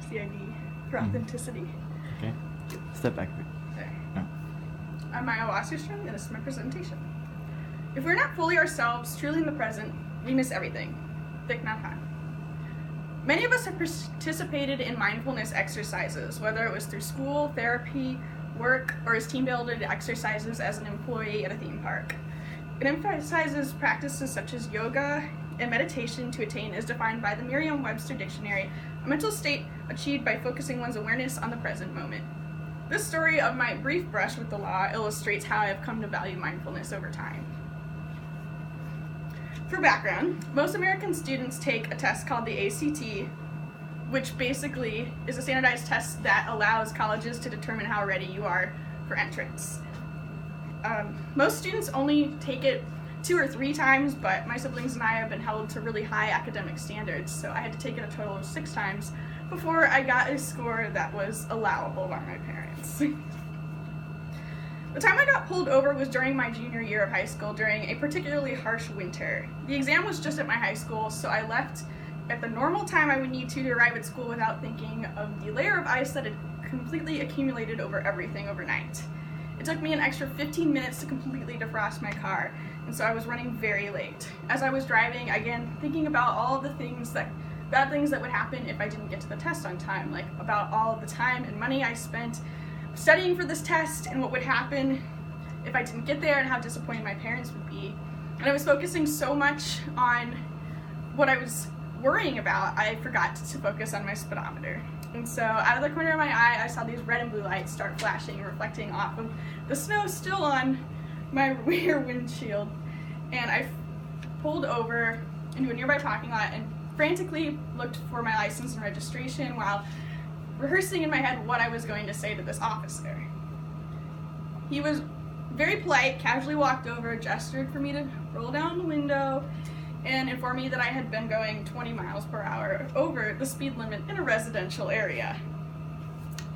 CID for authenticity. Okay. Step back a bit. There. Oh. I'm Maya Wasserstrom, and this is my presentation. If we're not fully ourselves, truly in the present, we miss everything. Thich Nhat Hanh. Many of us have participated in mindfulness exercises, whether it was through school, therapy, work, or as team-building exercises as an employee at a theme park. It emphasizes practices such as yoga and meditation to attain, as defined by the Merriam-Webster Dictionary, a mental state achieved by focusing one's awareness on the present moment. This story of my brief brush with the law illustrates how I have come to value mindfulness over time. For background, most American students take a test called the ACT, which basically is a standardized test that allows colleges to determine how ready you are for entrance. Most students only take it 2 or 3 times, but my siblings and I have been held to really high academic standards, so I had to take it a total of 6 times before I got a score that was allowable by my parents. The time I got pulled over was during my junior year of high school during a particularly harsh winter. The exam was just at my high school, so I left at the normal time I would need to arrive at school without thinking of the layer of ice that had completely accumulated over everything overnight. It took me an extra 15 minutes to completely defrost my car, and so I was running very late. As I was driving, again, thinking about all of the bad things that would happen if I didn't get to the test on time, like about all of the time and money I spent studying for this test and what would happen if I didn't get there and how disappointed my parents would be. And I was focusing so much on what I was worrying about, I forgot to focus on my speedometer. And so out of the corner of my eye, I saw these red and blue lights start flashing, reflecting off of the snow still on my rear windshield. And I pulled over into a nearby parking lot and frantically looked for my license and registration while rehearsing in my head what I was going to say to this officer. He was very polite, casually walked over, gestured for me to roll down the window, and informed me that I had been going 20 miles per hour over the speed limit in a residential area.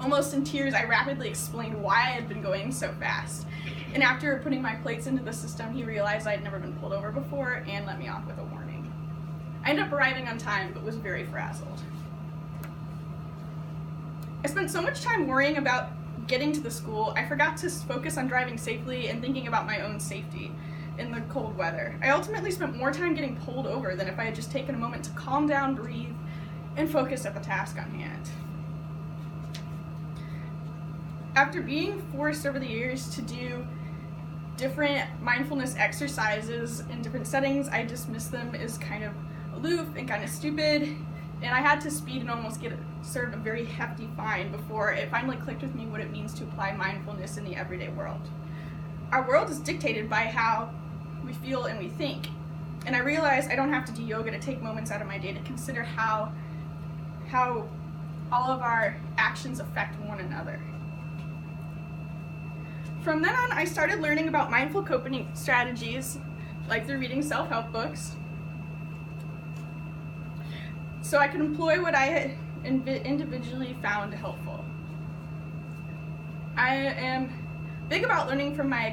Almost in tears, I rapidly explained why I had been going so fast. And after putting my plates into the system, he realized I had never been pulled over before and let me off with a warning. I ended up arriving on time, but was very frazzled. I spent so much time worrying about getting to the school, I forgot to focus on driving safely and thinking about my own safety in the cold weather. I ultimately spent more time getting pulled over than if I had just taken a moment to calm down, breathe, and focus at the task on hand. After being forced over the years to do different mindfulness exercises in different settings, I dismissed them as kind of aloof and kind of stupid, and I had to speed and almost get served a very hefty fine before it finally clicked with me what it means to apply mindfulness in the everyday world. Our world is dictated by how we feel and we think, and I realized I don't have to do yoga to take moments out of my day to consider how all of our actions affect one another. From then on, I started learning about mindful coping strategies, like through reading self-help books, so I could employ what I had individually found helpful. I am big about learning from my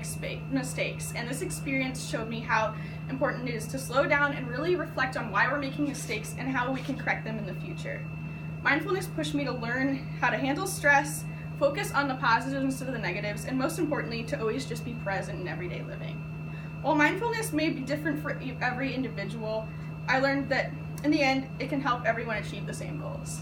mistakes, and this experience showed me how important it is to slow down and really reflect on why we're making mistakes and how we can correct them in the future. Mindfulness pushed me to learn how to handle stress, focus on the positives instead of the negatives, and most importantly, to always just be present in everyday living. While mindfulness may be different for every individual, I learned that in the end, it can help everyone achieve the same goals.